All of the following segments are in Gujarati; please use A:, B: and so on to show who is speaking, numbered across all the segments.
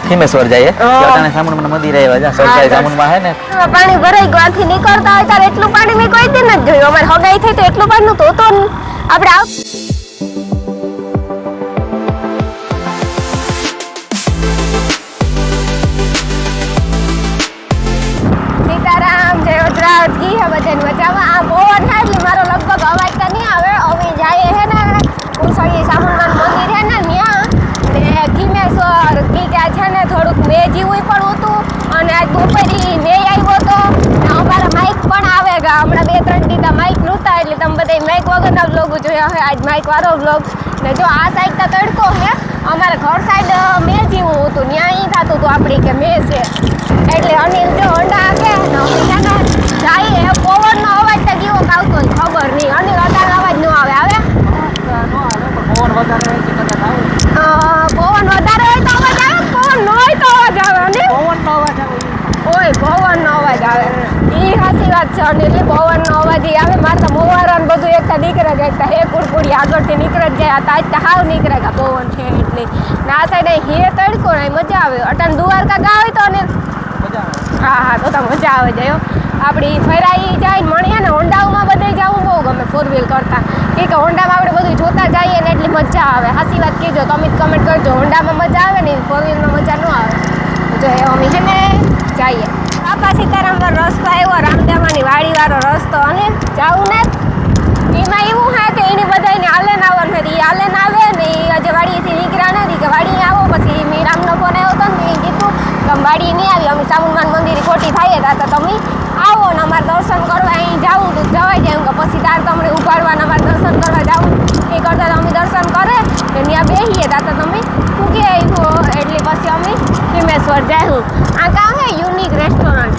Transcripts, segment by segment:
A: ખીમેશ્વર જઈએ ત્યાં સામુંડ મંદિર આવ્યા જા સરકારી સામુંડ માં હે ને
B: પાણી ભરાઈ ગયું આથી નીકળતા હોય ત્યારે એટલું પાણી મેં કોઈ દી નથી જોયું અમારે હગાઈ થઈ તો એટલું પાણી તો આપણે સીતારામ જય વજરાજ કી હે બધાને મજામાં આ પવન થાય એટલે મારો લગભગ અવાજ તો નહીં આવે હવે જાય હે ને કુસળી સામુંડ મંદિર હે ને ત્યાં ખીમેશ્વર કી કે છે ને થોડુંક મેં જીવું પણ હતું અને આજ બપોરી મેં આવ્યો હતો અમારા માઇક પણ આવે ગા હમણાં 2-3 દીધા માઇક નહોતા એટલે તમે બધા માઇક વગરના વ્લોગ જોયા હોય આજ માઇક વાળો વ્લોગ ને જો આ સાઈડ તો તડકો હે અમારા ઘર સાઈડ મેં જીવું હતું ત્યાં ઈ થતું હતું આપણી કે મેં છે એટલે અનિલ જો હોન્ડા કે જાય પવનનો અવાજ તો કેવો આવતો ખબર નહીં અનિલ અટાણ અવાજ ન આવે આવે પવન વધારે હોય તો અવાજ આવે પવન ન હોય તો અવાજ આવે અને પવનનો અવાજ આવે ઓય પવનનો અવાજ આવે ઈ સાચી વાત છે અને એટલે પવનનો અવાજ ઈ આવે મારે તો મોવારા ને બધું એકતા નીકળે જાય હે કુડકુડી આગળથી નીકળે જાય તાજ તો હાવ નીકળે કા પવન છે એટલે ના સાઈડ હે તડકો ને મજા આવે અટાણ દ્વારકા ગા હોય તો અને હા તો મજા આવે જાય આપણી ફરાઈ જાય મળીએ ને હોન્ડામાં બધે જવું બહુ ગમે 4 વ્હીલ કરતાં કે હોન્ડામાં આપણે બધું જોતા જઈએ ને એટલી મજા આવે સાચી વાત કીધો તમે કમેન્ટ કરજો હોન્ડામાં મજા આવે ને 4 વ્હીલમાં મજા ન આવે જો એ અમે છે ને જઈએ બાપા સીતારામ પર રસ્તો આવ્યો રામદેવાની વાડીવાળો રસ્તો અને જાવું ને એમાં એવું હે કે એની બધાને આલેન આવવાનું હતી એ આલેન આવે ને એ આજે વાડીએથી નીકળ્યા નથી કે વાડી આવો પછી મેં રામનો ફોન આવ્યો હતો ને એ કીધું તમે વાડી નહીં આવી અમે સામુંડ મંદિર ખોટી થાય હતા તો તમે આવો ને અમારે દર્શન કરવા અહીં જાવું તો જવાઈ જાય કે પછી તાર તમને ઉપાડવાને અમારે દર્શન કરવા જાવું એ કરતાં અમે દર્શન કરે કે ત્યાં બેસીએ તા તો તમે ઉગે આવ્યો એટલે પછી અમે ખીમેશ્વર જાયું આ કાં હે યુનિક રેસ્ટોરન્ટ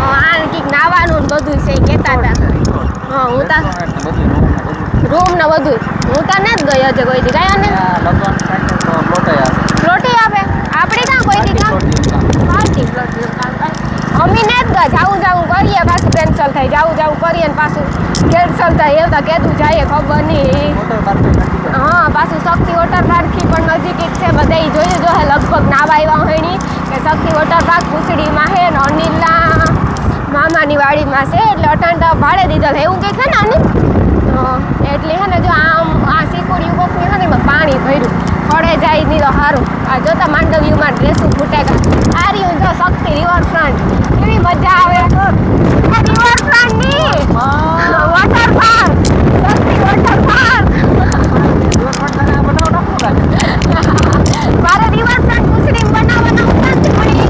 B: આ કંઈક નાવાનું ને બધું છે કહેતા હતા હા હું તા રૂમ ને બધું હું તા ને જ ગઈ હજે કોઈ દી ગયા ને પ્લોટે આપે આપણે ક્યાં કોઈ દી કામ પાર્ટી પ્લોટ અમે ને જ જાવું કરીએ પાછું કેન્સલ થાય જાવું કરીએ ને પાછું કેન્સલ થાય એવું તો કહેતું જાય ખબર નહીં હા પાછું શક્તિ વોટર પાર્કથી પણ નજીક એક છે બધા જોયું જો હે લગભગ નાવા આવ્યા હોય ની કે શક્તિ વોટર પાર્ક કુસડીમાં છે ને અનિલના મામાની વાડીમાં છે એટલે અટાણ તો ભાડે દીધો એવું કંઈક છે ને અનિલ એટલે છે ને જો આ સિકોડી ઉભોકની છે ને એમાં પાણી ભર્યું ખડે જાય નહીં તો સારું આ જોતા માંડવ્યુમાં ડ્રેસું ફૂટે આ રહ્યું જો શક્તિ રિવરફ્રન્ટ કેવી મજા આવે આ રિવરફ્રન્ટ નહીં વોટર પાર્ક શક્તિ વોટર પાર્ક મારે રિવરફ્રન્ટ કુસડી બનાવવાના ઉતાર પડી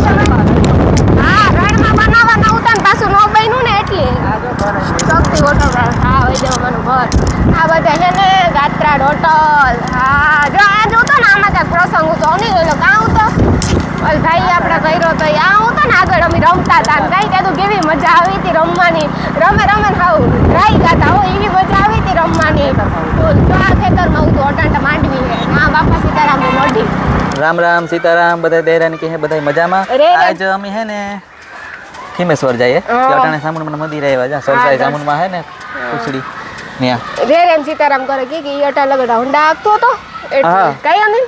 B: હા રણમાં બનાવવાના ઉતાર પાછું ન બન્યું ને એટલે શક્તિ વોટર પાર્ક હા હોય જવાનું ઘર આ બધા છે ને ગાત્રાડ હોટલ હા જો આ જોતો ને આમાં કાંઈક પ્રસંગ હતો નહીં કાં હતો ભાઈ આપણે કર્યો તો આ હતો ને આગળ અમે રમતા હતા ને કાંઈ કીધું કેવી મજા આવી હતી રમવાની રમે ને હાવ રાઈ ગાતા હો એવી મજા આવી હતી રમવાની તો આ ખેતરમાં હું તો અટાંટા માંડવી હે હા બાપા સીતારામની મઢી
A: રામ રામ સીતારામ બધા દેરાની કે હે બધા મજામાં આજ અમે હે ને ખીમેશ્વર જઈએ ત્યાં સામુંડ મંદિર આવ્યા જા સરકારી સામુંડ માં હે ને કુસડી ત્યાં
B: રેમ સીતારામ કરે કે અટા લગડા હોન્ડા આપતો હતો એટલે કઈ અને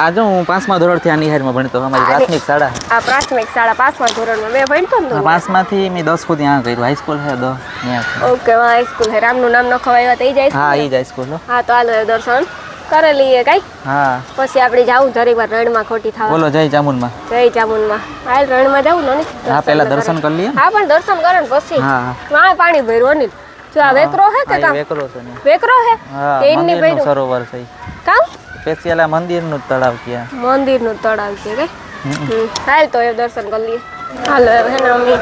A: આ જો હું 5મા ધોરણથી આ નિહારમાં ભણતો અમારી પ્રાથમિક શાળા
B: આ પ્રાથમિક શાળા 5મા ધોરણમાં મેં ભણતો ને
A: 5માંથી મેં 10 સુધી આ કર્યું હાઈસ્કૂલ હે દો ત્યાં
B: ઓકે હાઈસ્કૂલ હે રામનું નામ ન ખવાય તો ઈ જાય
A: હા ઈ જાય સ્કૂલ
B: હા તો હાલો દર્શન કરે લઈએ કઈ
A: હા
B: પછી આપણે જાવું જરીક વાર રણમાં ખોટી થાવા
A: બોલો જય ચામુંડમાં
B: હાલ રણમાં જાવું ને
A: હા પહેલા દર્શન કરી લઈએ
B: હા પણ દર્શન કરે ને પછી
A: હા
B: વાહ પાણી ભર્યું અનિલ જો આ વેકરો હે કે કામ
A: વેકરો છે ને
B: વેકરો હે
A: હા
B: કે ઇનની ભર્યું
A: સરોવર છે
B: કામ
A: સ્પેશિયલ આ મંદિરનું તળાવ ક્યાં
B: મંદિરનું તળાવ છે કે હાલ તો એ દર્શન કરી લઈએ હાલો હે ને અમે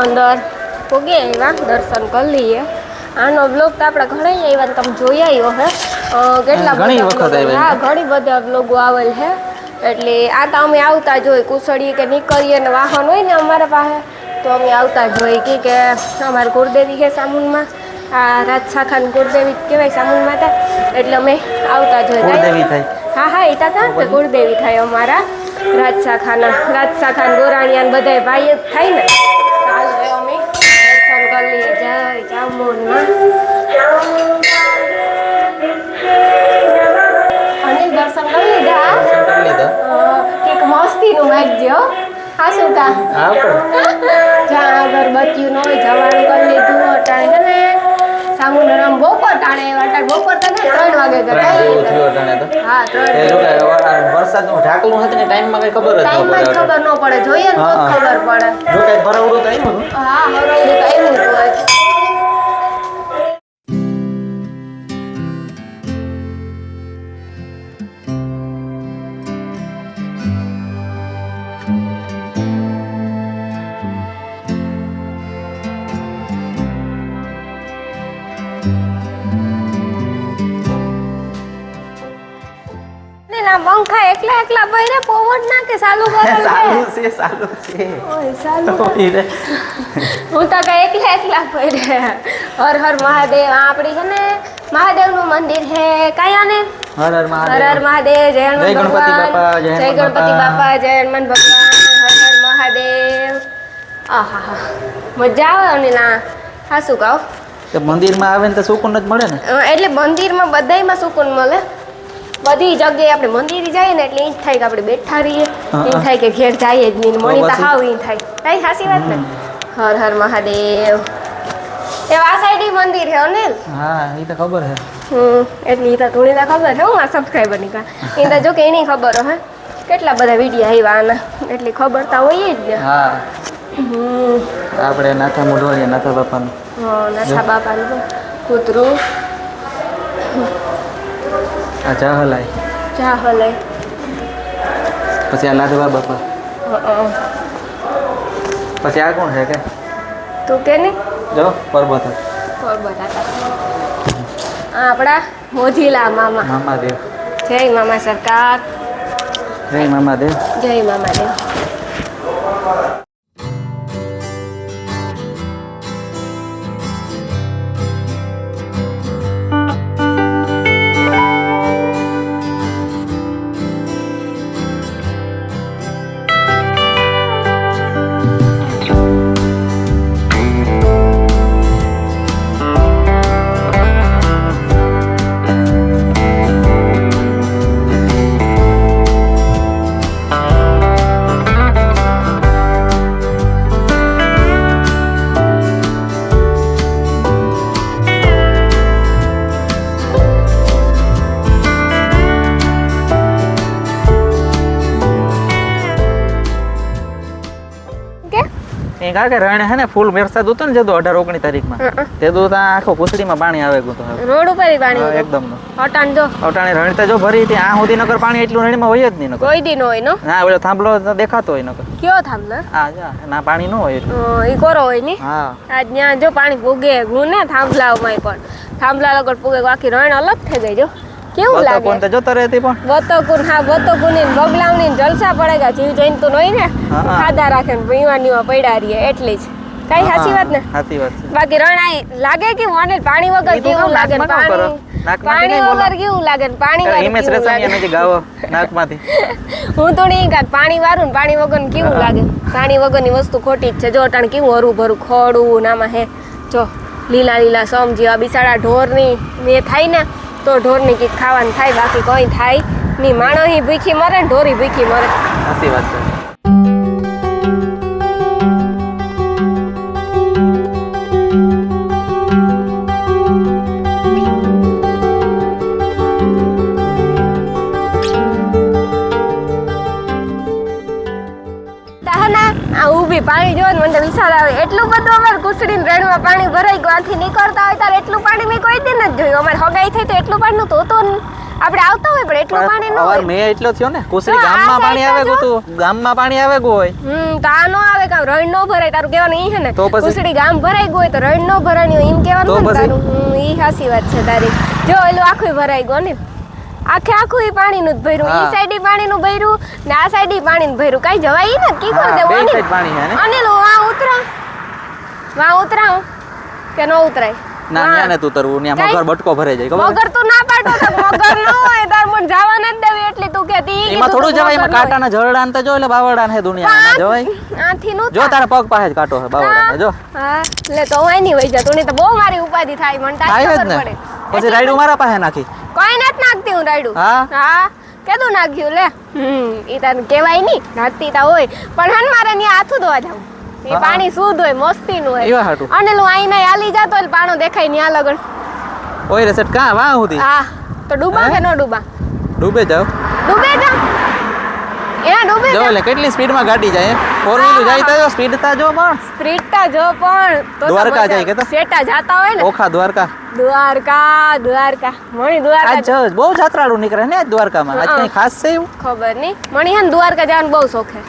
B: અંદર પોગે આવ્યા દર્શન કરી લઈએ આનો બ્લોગ તો આપણે ઘણા આવ્યા ને તમે જોઈ આવ્યો હે કેટલા
A: ઘણી વખત આવ્યા
B: હા ઘણી બધા બ્લોગો આવેલ હે એટલે આ તો અમે આવતા જોઈ કુસડીએ કે નીકળીએ ને વાહન હોય ને અમારા પાસે તો અમે આવતા જોઈ કે અમારે કુળદેવી છે સામુંડમાં આ રાજશાખાની કુળદેવી કહેવાય સામુંડ માતા એટલે અમે આવતા જોઈ
A: કુળદેવી થાય
B: હા એ તા કે કુળદેવી થાય અમારા રાજશાખાના ગોરાણીયા ને બધા ભાઈ જ થાય ને ચાલો અમે દર્શન કરી લઈએ જય ચામુંડમાં અને દર્શન કરી લીધા કંઈક મસ્ત જા
A: હા પણ
B: જા અગરબત્તીયું નો જવાનું કરી લીધું અટાણે છે ને સામુંડરામ બપોર ટાણે અટાણે બપોર તો ને 3 વાગે
A: ત્રણ જેવું થયું અટાણે તો
B: હા 3
A: એ જો કે વરસાદનું ઢાકલું હતું ને ટાઈમમાં કઈ ખબર જ ન
B: ટાઈમમાં
A: પડે
B: ખબર ન પડે જોઈએ ને તો ખબર પડે
A: જો કે ભરાવડું તો આવ્યું હતું
B: હા હરોળું તો આવ્યું હતું આજ. ના પંખા એકલા એકલા બહાર પવન ના કે ચાલુ કરે
A: સાલું છે
B: ઓય ચાલુ
A: તો ઈ રે.
B: હું તો કઈ એકલા એકલા બહાર હર હર મહાદેવ આ આપણી છે ને મહાદેવનું મંદિર છે કયા ને
A: હર હર મહાદેવ.
B: હર હર મહાદેવ જય હનુમાન
A: જય ગણપતિ
B: ભગવાન
A: બાપા, જય
B: જય
A: હનુમાન
B: ગણપતિ
A: બાપા.
B: બાપા જય હનુમાન ભગવાન હર હર મહાદેવ આહા મજા આવે અને ના હા શું કહો
A: તો મંદિરમાં આવે ને તો સુકૂન જ મળે ને
B: એટલે મંદિરમાં બધાયમાં સુકૂન મળે બધી જગ્યાએ આપણે મંદિરે જઈએ ને એટલે એ જ થાય કે આપણે બેઠા રહીએ એ થાય કે ઘેર જઈએ જ નહીં મણી તો
A: પછી?
B: હાવ એ થાય કઈ સાચી વાત ને હર હર મહાદેવ એ આ સાઈડ મંદિર છે અનિલ
A: હા એ તો ખબર છે
B: એટલે એ તો થોડી તો ખબર છે હું આ સબસ્ક્રાઈબર ની કા એ તો જો કે એની ખબર હે કેટલા બધા વિડીયો આવ્યા આના એટલી ખબર તો હોય જ ને
A: હા
B: હમ
A: આપણે નાથા મોઢવાડીએ નાથા બાપાનું
B: હા નાથા બાપાનું કૂતરું
A: આ ચાહલાય
B: ચા હલે
A: પછી આ લાડવા બાપા પછી આ કોણ છે કે
B: તું કે નહીં
A: જો પર્વત
B: આપણા મોજીલા મામા
A: મામાદેવ
B: જય મામા સરકાર
A: જય મામાદેવ
B: જય મામા દેવ
A: એ કારણ કે રણે છે ને ફૂલ વરસાદ હતો ને જતો 18-19 તારીખમાં તે તો ત્યાં આખો કુસડીમાં પાણી આવે ગયું હતું
B: રોડ ઉપર ય પાણી હતું.
A: એકદમ
B: હટાણ જો
A: અટાણે રણતા જો ભરી હતી આ સુધી નકર પાણી એટલું રણીમાં હોય જ નહીં નકર
B: કોઈ દી નો હોય નો
A: ના ઓલો થાંભલો તો દેખાતો હોય નકર
B: કયો થાંભલો
A: આ જા ના પાણી ન હોય એટલું
B: ઈ કોરો હોય ની
A: હા
B: આજ ત્યાં જો પાણી પૂગે હું ને થાંભલામાં પણ થાંભલા લગડ પૂગે આખી રણ અલગ થઈ ગઈ જો કેવું
A: બતો
B: લાગે
A: કોણ તો જોતો રહેતી પણ
B: બતકુન હા બતકુન ને બગલાવની ને જલસા પડેગા જીવ જઈને તો નહીં ને
A: હા, હા.
B: ખાધા રાખે ને પીવાનીમાં પડ્યા રહીએ એટલી જ કઈ સાચી વાત ને
A: સાચી વાત છે
B: બાકી રણાઈ લાગે કે મને પાણી વગર
A: ઈ તો
B: કેવું લાગે ને
A: નાકમાં ન કરો.
B: પાણી
A: નાકમાંથી
B: પાણી
A: નહીં બોલો.
B: વગર કેવું લાગે ને પાણી વગર
A: હિમેશ
B: કેવું
A: રેશમિયા
B: લાગે
A: નથી ગાવો નાકમાંથી
B: હું તો નહીં કાંઈક પાણી વાળું ને પાણી વગર કેવું લાગે પાણી વગરની વસ્તુ ખોટી જ છે જો અટાણ કેવું હરું ભરું ખોડું નામાં હે જો લીલા લીલા સમજી આ બિચારા ઢોરની એ થાય ને તો ઢોરની કીક ખાવાનું થાય બાકી કંઈ થાય નહીં માણસ ભૂખી મરે ને ઢોરી ભૂખી મરે
A: સાચી વાત છે
B: આ ઊભી પાણી જોઈને મને તો વિચાર આવે એટલું બધું અમારે કુસડીને રેણમાં પાણી ભરાઈ ગયું આથી નીકળતા હોય ત્યારે એટલું પાણી મેં કોઈ દી નથી જોયું અમારે હગાઈ થઈ તો એટલું પાણી નતું તો આપણે આવતા હોય પણ એટલું પાણી ન
A: અવાર
B: હોય
A: મેં એટલો થયો ને કુસરી
B: તો આ
A: ગામમાં પાણી
B: side
A: આવે
B: તો
A: ગયું તું ગામમાં પાણી આવે ગયું હોય
B: તો આ નો આવે કામ રણ નો ભરાય તારું કહેવાનું ઈ છે ને
A: તો પછી?
B: કુસડી ગામ ભરાઈ ગયું હોય તો રણ નો ભરાણી હોય એમ
A: તો
B: કહેવાનું ને
A: પછી?
B: તારું ઈ હાસી વાત છે તારી જો એલું આખું ભરાઈ ગયું ને આખે આખું ઈ પાણીનું જ ભર્યું
A: હા.
B: ઈ સાઈડ ઈ પાણીનું ભર્યું ને આ સાઈડ ઈ પાણીનું ભર્યું કઈ જવાય ઈ ને કી
A: હા,
B: કરી દેવું
A: બે
B: અનિલ?
A: side પાણી છે ને?
B: અનિલ વાં ઉતરા કે ન ઉતરાય
A: ના
B: વાં.
A: ન્યા ને તું તરવું ન્યા
B: કઈ?
A: મગર બટકો ભરાઈ જાય ખબર
B: મગર તું ના પાડતો તો મગર ન હોય તાર મને જવા નથી દેવી એટલી તું કહેતી ઈ
A: એમાં
B: કીધું
A: થોડું
B: તું
A: જવાય એમાં
B: મગર ન હોય.
A: કાંટાના જરડા ને તો જો એટલે બાવડા ને દુનિયા ના જવાય
B: આથી નું
A: જો તારા પગ પાસે જ કાંટો છે બાવડા જો
B: હા લે તો હું એની વઈ જા તું તો બહુ મારી ઉપાધિ થાય મને તાજ
A: થાય જ
B: ખબર
A: ને
B: પડે
A: પછી રાયડું મારા પાસે નાખી
B: કોઈ નથી નાખતી હું રાયડું
A: હા?
B: હા કેદું નાખ્યું લે ઈ તને કહેવાય નહીં નાતી તા હોય પણ હન મારે ન્યા હાથું ધોવા જાવું એ પાણી શુદ્ધ હોય મસ્તીનું હોય
A: એવા હાટું
B: અને લો આઈને હાલી જાતો એટલે પાણો દેખાય ન્યા લગન
A: ઓય રે સેટ કા વાહ હુધી
B: હા તો ડૂબા કે નો ડૂબા
A: ડૂબે જાવ
B: એના ડૂબે
A: જો લે કેટલી સ્પીડમાં ગાડી જાય ફોર વ્હીલ જાય તો સ્પીડ તા જો પણ
B: સ્પ્રીટ તા જો પણ તો
A: દ્વારકા જાય કે તો?
B: સેટા જાતા હોય ને
A: ઓખા દ્વારકા
B: દ્વારકા મણી દ્વારકા
A: આજ બહુ જાત્રાળુ નીકળે ને આજ દ્વારકામાં આજ કઈ ખાસ છે એવું
B: ખબર નહીં મણી હે ને દ્વારકા જવાનું બહુ શોખ હે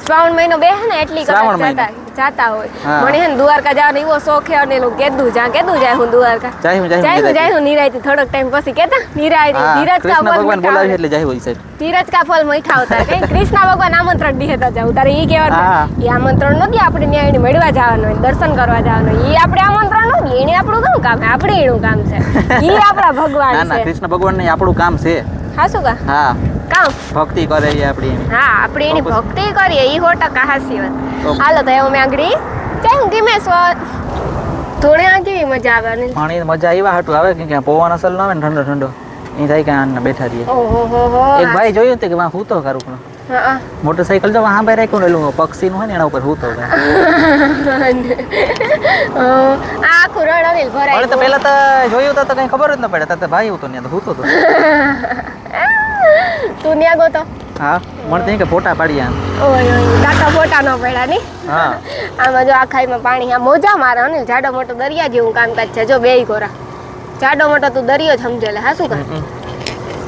B: શ્રાવણ મહિનો બેહે ને એટલી
A: શ્રાવણ
B: કદાચ જાતા હોય
A: હા.
B: મણી હે ને દ્વારકા જવાનો એવો શોખ હે અને લોકો કેદું જાય હું દ્વારકા જાય હું નિરાયતી થોડોક ટાઈમ પછી કેતા નિરાયતી ધીરજ કા
A: કૃષ્ણ
B: ફળ
A: ભગવાન
B: મીઠા
A: બોલાવે
B: હોય.
A: એટલે જાય હોય સાહેબ
B: ધીરજ કા ફળ મીઠા હોતા કઈ કૃષ્ણ ભગવાન આમંત્રણ દીધા જાવ તારે ઈ
A: હા.
B: કહેવાનું ઈ આમંત્રણ નથી આપણે ન્યાય એને મળવા જવાનું હોય દર્શન કરવા જવાનું હોય ઈ આપણે આમંત્રણ નથી એને આપણું શું કામ છે આપણે એનું કામ છે ઈ આપણા
A: ના
B: ભગવાન
A: ના
B: છે
A: કૃષ્ણ ભગવાન ને આપણું કામ છે
B: હાસુ કા
A: હા
B: કામ
A: ભક્તિ કરે એ આપણી એની.
B: હા આપણે એની
A: તો
B: ભક્તિ કરીએ ઈ 100% હાસી વાત
A: તો.
B: હાલો તો અમે આગળ જય હું ધીમેશ્વર થોડે આ કેવી મજા આવે અને
A: પાણી મજા આવ્યા હાટું આવે કે પવન અસલ ન આવે ને ઠંડો ઠંડો એ થાય કે આને બેઠા રહીએ
B: ઓહો હો હો
A: એક ભાઈ જોયું તે કે વાં હૂતો કરું પણ
B: હા
A: મોટરસાઇકલ જો વાં ભાઈ રાખ્યું ને એલું પક્ષીનું હોય ને એના ઉપર હૂતો
B: આ આખું રણ અનિલ ભરાય
A: મને તો પહેલા તો જોયું તો કઈ ખબર જ ન પડે તો ભાઈ હતો ને હૂતો તો
B: તું ન્યા ગો તો
A: હા મને તો કે ફોટા પાડી આમ
B: ઓય કાકા ફોટા ન પડ્યા ની
A: હા
B: આમાં જો આખાઈમાં પાણી આ મોજા મારે અનિલ જાડો મોટો દરિયા જેવું કામકાજ છે જો બેય ગોરા જાડો મોટો તું દરિયો જ સમજે લે હા શું કર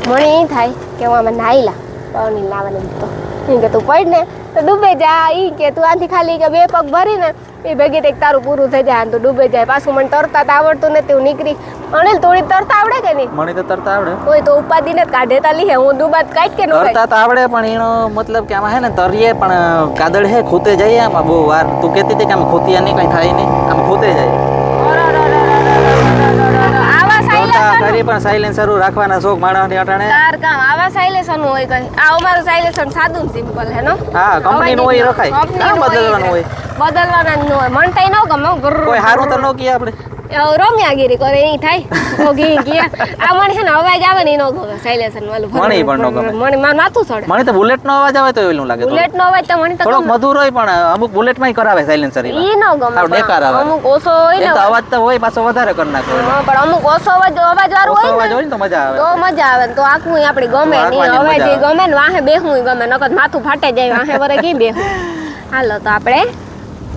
B: મને ઈ થાય કે હું આમાં નાઈલા પાણી લાવવાનું તો ઈ કે તું પડ ને તો ડૂબે જા ઈ કે તું આથી ખાલી કે બે પગ ભરીને એ ભેગી એક તારું પૂરું થઈ જાય તો ડૂબે જાય પાછું મને તરતા તો આવડતું નથી હું નીકળી અનિલ થોડી તરતા આવડે કે નહીં
A: મને તો તરતા આવડે
B: કોઈ તો ઉપાધિ ને કાઢે તા લીહે હું ડૂબાત કાઢ કે નો
A: તરતા તો આવડે પણ એનો મતલબ કે આમાં હે ને તરીએ પણ કાદળ હે ખૂતે જઈએ આમાં બહુ વાર તું કહેતી હતી કે આમાં ખૂતિયા નહીં કઈ થાય નહીં આમાં ખૂતે જાય
B: આવા સાયલેન્સર
A: કરી પણ સાયલેન્સર રાખવાના શોખ માણસની અટાણે
B: તાર કામ આવા સાયલેન્સર નું હોય કઈ આ અમારું સાયલેન્સર સાદું સિમ્પલ હે નો
A: હા કંપની નું હોય રખાય કામ બદલવાનું હોય
B: બદલવાના ન હોય મન તઈ ન ગમે
A: કોઈ હારું તો ન કીએ આપણે
B: રમ્યાગીરી કરે ઈ થાય ભોગી ગયા આ મને છે ને અવાજ આવે ને એનો ગમે સાયલેન્સર વાળું
A: મને ઈ પણ ન ગમે.
B: મને માર માથું ચડે
A: મને તો બુલેટ નો અવાજ આવે તો એવું લાગે
B: બુલેટ નો અવાજ તો મને તો
A: થોડોક મધુર હોય પણ અમુક બુલેટ માં કરાવે સાયલેન્સર
B: ઈ ન ગમે
A: સાવ બેકાર આવે.
B: અમુક ઓછો હોય
A: એ
B: ને
A: તો અવાજ તો હોય પાછો વધારે કરી નાખો
B: હા, પણ અમુક ઓછો અવાજ વાળું
A: ઓછો અવાજ
B: હોય
A: હોય ને તો મજા આવે
B: તો મજા આવે ને તો આખું આપણે ગમે
A: તો
B: નહીં
A: આંખવાની
B: અવાજ
A: મજા
B: ઈ ગમે ને વાહે બેહું ઈ ગમે નકર માથું ફાટે જાય વાહે વરે કી બેહું હાલો તો આપણે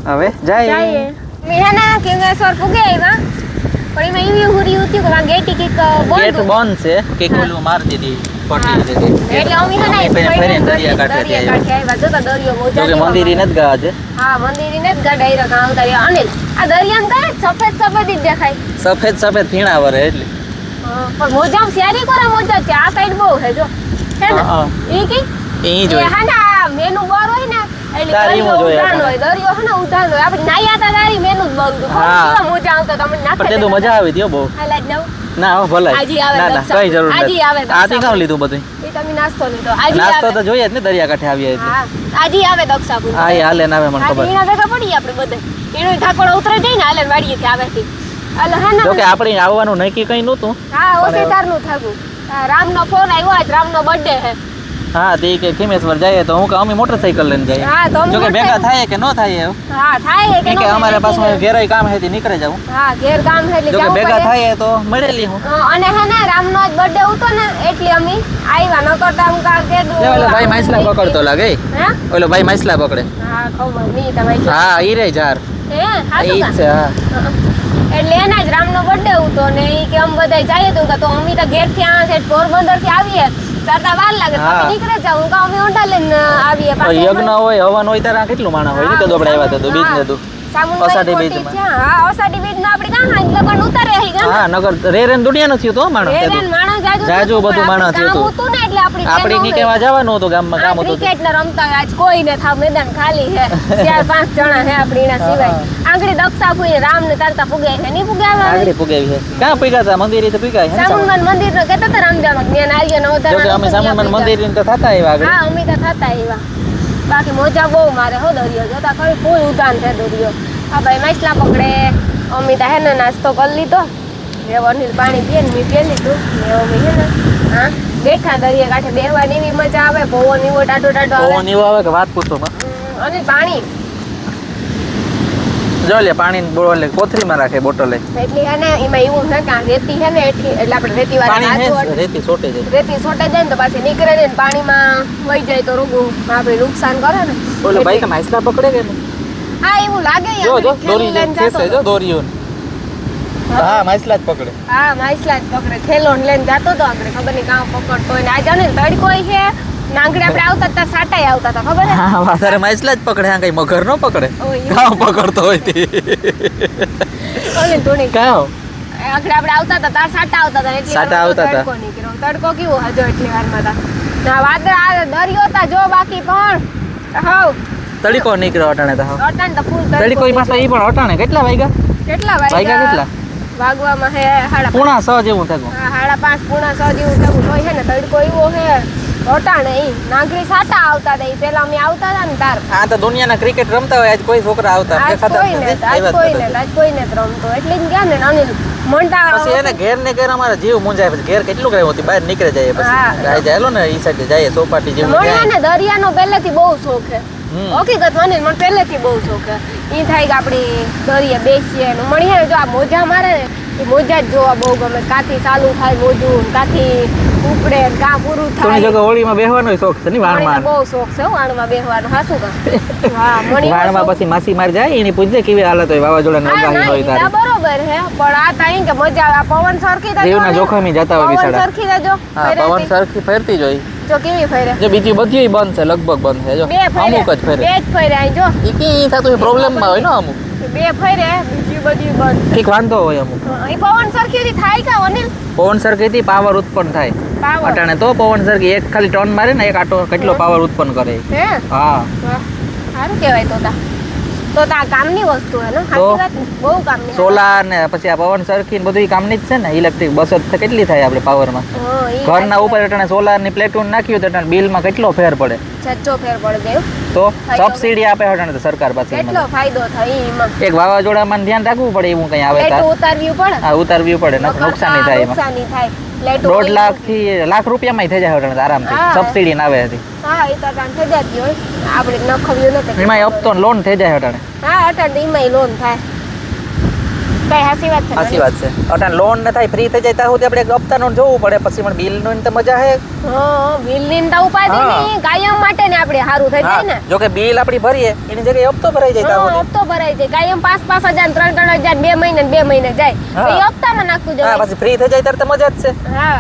A: હવે જાય
B: જઈએ મેહાના કિંગેશ્વર પુગે આવ્યા પણ એમાં એવી હુરી હતી કે વાં ગેટ કઈક
A: ગેટ
B: બંધ
A: બંધ છે કે કોલું માર દીધી પટી દીધી
B: એટલે અમે હે ને
A: અમે ફરીને દરિયા કાંઠે
B: આવ્યા જો તો દરિયો મોજા
A: જો કે મંદિર ને જ ગયા છે
B: હા મંદિર ને જ ગાડાઈ રખા આવતા રહ્યા અનિલ આ દરિયામાં કઈ સફેદ સફેદ જ દેખાય
A: સફેદ સફેદ ફીણા વરે એટલે
B: પણ મોજામાં શેરી કરે મોજા છે આ સાઈડ બહુ હે જો હે ને
A: હા,
B: ઈ કી
A: એ
B: એ
A: જોઈ
B: હા ને આ મેનુ બર હોય ને એટલે
A: તારી
B: દરિયો
A: હું જોઈએ
B: ઉધાન હોય દરિયો હે ને ઉધાન હોય આપણે નાયા તા તારી મેનુ જ બંધ
A: હા.
B: કેવા મોજા આવતા તમને નાખે
A: પણ તે તો મજા આવી હતી હો બહુ
B: હાલા જ નવ
A: ના હો ભલાઈ
B: આજી આવે
A: ના ના
B: દક્ષા.
A: કઈ જરૂર
B: આજી આવે
A: નથી આ તે
B: દક્ષા.
A: કામ લીધું બધું
B: એ તમે નાસ્તો લીધો આજી
A: નાસ્તો
B: આવે
A: તો જોઈએ જ ને દરિયા કાંઠે આવીએ એટલે
B: હા આજી આવે દક્ષાપુર
A: હા એ હાલે ના આવે મને ખબર
B: એના ભેગા પડીએ આપણે બધે એનો ઠાકોર ઉતરે જાય ને હાલે વાડીએથી આવેથી એટલે હે
A: જો
B: ને
A: કે આપણે આવવાનું નક્કી કઈ નહોતું
B: હા ઓસીતારનું થાકું રામનો ફોન આવ્યો આજ રામનો બર્થડે હે
A: હા તે કે ખીમેશ્વર જઈએ તો હું કે અમે મોટરસાઇકલ લઈને જઈએ
B: હા તો અમે
A: જો કે ભેગા
B: મોટરસાઇકલ-
A: થાય કે ન થાય એવું
B: હા થાય કે
A: કેમ કે અમારે પાછું ઘેરાય કામ હે તે નીકળે જવું
B: હા ઘેર કામ છે એટલે
A: જો કે
B: જવું
A: ભેગા
B: પડે.
A: થાય તો મળેલી હું
B: અને હે ને રામનો જ બર્થડે હતો ને એટલે અમે આવ્યા ન કરતા હું કા કે
A: જો ઓલો ભાઈ માછલા પકડતો લાગે
B: હે
A: ઓલો ભાઈ માછલા પકડે
B: હા ખબર નહીં તમારી
A: હા ઈ રે જાર
B: હે હા
A: ઈ જ છે હા
B: એટલે એના જ રામનો બર્થડે હતો ને ઈ કે અમે બધા જઈએ તો અમે તો ઘેર થી આ છે પોરબંદર થી આવીએ ચારતા વાર લાગે
A: હા.
B: તમે નીકળે જાવ હું કહું અમે ઊંડા લઈને આવીએ
A: તો યજ્ઞ હોય હવન હોય ત્યારે આ કેટલું માણસ હોય ને કદો આપણે આવ્યા હતા તો બીજ ને તું અષાઢી બીજમાં.
B: હા અષાઢી બીજ માં આપણે કાં હાંજ લગન ઉતારે હી ગામ
A: હા નગર રે રે દુનિયા નથી તો માણસ તે
B: રેરેન માણસ જાજુ
A: જાજુ
B: હતું,
A: બધું
B: પણ
A: માણસ
B: કામ
A: હતું.
B: હતું ને એટલે આપણી
A: આપણે ની કેવા જવાનું હતું ગામમાં કામ હતું
B: ક્રિકેટ ને રમતા હોય, આજ કોઈ ને થાવ મેદાન ખાલી છે 4-5 જણા છે આપણી એના સિવાય આંગળી દક્ષા ફૂઈ રામ ને તારતા પુગાય છે નહીં પુગાવા
A: આગળ પુગાવી છે ક્યાં પીગા હતા મંદિરે તો પીગા છે ને
B: સામુંડમાન મંદિર નો કેતા હતા રામજાનો જ્ઞાન આર્ય નો
A: જો કે અમે સામુંડમાન મંદિર તો થતા આવ્યા આગળ
B: હા અમે તો થતા એવા બાકી મોજા બહુ મારે હો દરિયો જોતા ખરી ફૂલ ઉદાન છે દરિયો આ ભાઈ માછલા પકડે અમિતા હે ને નાસ્તો કરી લીધો એ અનિલ પાણી પીએ ને મેં પીએ લીધું ને અમે હે ને હા બેઠા દરિયા કાંઠે બેહવાની એવી મજા આવે, પવન એવો ટાટો ટાટો આવે.
A: પવન એવો આવે કે વાત પૂછો માં.
B: અને પાણી
A: જો લે પાણી બોટલ કોથળીમાં રાખે બોટલ
B: એટલે હે ને એમાં એવું ન કે રેતી હે ને એટલે આપણે રેતી
A: પાણી
B: વાળા
A: હે રેતી સોટે જાય.
B: રેતી સોટે જાય ને તો પાછી નીકળે ને પાણીમાં વહી જાય તો રોગું આપણે નુકસાન કરે ને.
A: બોલો ભાઈ કે માછલા પકડે કે નહીં?
B: હા એવું લાગે યાર.
A: જો જો દોરી ખેંચે જો દોરીઓ. હા માછલા જ પકડે.
B: હા માછલા જ પકડે. થેલો લઈને જાતો તો આપણે ખબર નહીં કાં પકડતો હોય ને આ જાને તડકો છે નાંગડે આપણે આવતા હતા સાટાઈ આવતા હતા ખબર હે.
A: હા વાસારે માછલા જ પકડે, આ કઈ મગર નો પકડે. કાં પકડતો હોય તે
B: ઓલે ટોણી
A: કાં
B: આપણે આવતા હતા તાર સાટા આવતા હતા એટલે
A: સાટા આવતા હતા.
B: તડકો નીકળ્યો. તડકો કેવો હજો એટલી વારમાં હતા ના વાદળ આ દરિયો હતા જો બાકી પણ હાવ
A: તડીકો નીકળ્યો અટાણે તો.
B: અટાણ તો ફૂલ
A: તડીકો ઈ પાછો ઈ પણ અટાણે કેટલા વાગ્યા?
B: કેટલા
A: વાગ્યા કેટલા?
B: વાગવામાં હે 5:30
A: પૂણા 6 જેવું થયું.
B: હા 5:30 પૂણા 6 જેવું થયું તો છે ને તડકો એવો હે અટાણે ઈ નાગરી સાટા આવતા હતા ઈ પેલા અમે આવતા હતા ને તાર
A: આ તો દુનિયાના ક્રિકેટ રમતા હોય આજ કોઈ છોકરા આવતા
B: આજ કોઈને જ રમતો એટલે જ ગયા ને અનિલ મંટા
A: પછી એને ઘેર ને ઘેર અમારે જીવ મુંજાય પછી ઘેર કેટલું કઈ હોતી બહાર નીકળે જાય પછી રાઈ જાય ને ઈ સાઈડે જાય ચોપાટી જેવું
B: મને ને દરિયાનો પહેલેથી બહુ શોખ છે હકીકત મને મને પહેલેથી બહુ શોખ છે ઈ થાય કે આપણે દરિયા બેસીએ ને મળીએ ને જો આ મોજા મારે ને એ મોજા જ જોવા બહુ ગમે કાથી ચાલુ થાય મોજું કાથી ઉપડે કા પૂરું થાય.
A: તો હોળીમાં બેહવાનો શોખ છે ને વાણમાં
B: બહુ શોખ છે વાણમાં બેહવાનો હાસું કા હા મણી
A: વાણમાં પછી માસી માર જાય એની પૂછજે કેવી હાલત હોય વાવાઝોડા ને આગાહી હોય તારે.
B: બરોબર હે પણ આ તાઈ કે મજા આવે પવન સરખી થાય
A: જીવના જોખમી જતા હોય
B: પવન
A: બિચારા.
B: સરખી થાય જો
A: હા પવન સરખી ફેરતી જ હોય.
B: જો કેવી ફેરે
A: જો બીજી બધી બંધ છે લગભગ બંધ છે જો
B: બે ફેરે
A: અમુક જ ફેરે.
B: બે જ ફેરે આઈ જો
A: ઈ કી થતું પ્રોબ્લેમ માં હોય ને અમુક.
B: બે ફેરે બીજી બધી બંધ
A: ઠીક વાંધો હોય અમુક.
B: એ પવન સરખી થાય કા અનિલ
A: પવન સરખીથી પાવર ઉત્પન્ન થાય.
B: પાવર
A: અટાણે તો પવન સરખી એક ખાલી ટર્ન મારે ને એક આટો કેટલો પાવર ઉત્પન્ન કરે.
B: હે
A: હા
B: વાહ સારું કહેવાય તો તા કામની વસ્તુ હે ને સાચી વાત ને બહુ કામની
A: સોલાર ને પછી આ પવન સરખી ને બધું ઈ કામની જ છે ને ઇલેક્ટ્રિક બચત કેટલી થાય આપણે પાવરમાં.
B: હા ઈ
A: ઘરના ઉપર અટાણે સોલાર ની પ્લેટૂન નાખ્યું તો અટાણે બિલમાં કેટલો ફેર પડે.
B: સચ્ચો ફેર પડી ગયો
A: તો સબસિડી આપે અટાણે તો સરકાર પાસે.
B: કેટલો ફાયદો થાય એમાં
A: એક વાવાઝોડામાં ધ્યાન રાખવું પડે એવું કઈ આવે
B: એટલું ઉતારવું પડે
A: હા ઉતારવી પડે નુકસાની થાય એમાં.
B: નુકસાની થાય લેટો
A: 1.5 લાખ થી લાખ રૂપિયામાં થઈ જાય અટાણે આરામથી
B: હા.
A: સબસિડી ના આવે હતી.
B: હા એ તો અટાણ થઈ જતી હોય આપણે નખવ્યું નથી
A: એમાં હપ્તો લોન થઈ જાય અટાણે.
B: હા અટાણ એમાંય લોન થાય કઈ હાસી વાત છે
A: સાચી વાત છે. અટાણે લોન ન થાય ફ્રી થઈ જાય ત્યાં સુધી આપણે એક હપ્તાનું જોવું પડે પછી પણ બિલ નું તો મજા હે.
B: હા બિલ ની તો ઉપાધિ નહીં કાયમ માટે ને આપણે સારું થઈ જાય ને
A: જો કે બિલ આપણી ભરીએ એની જગ્યાએ હપ્તો ભરાઈ જાય ત્યાં સુધી.
B: હપ્તો ભરાઈ જાય કાયમ 5,000 3,000 2 મહિને 2 મહિને જાય એ હપ્તામાં નાખતું
A: હા
B: જવાય.
A: પછી ફ્રી થઈ જાય ત્યારે તો મજા જ છે.
B: હા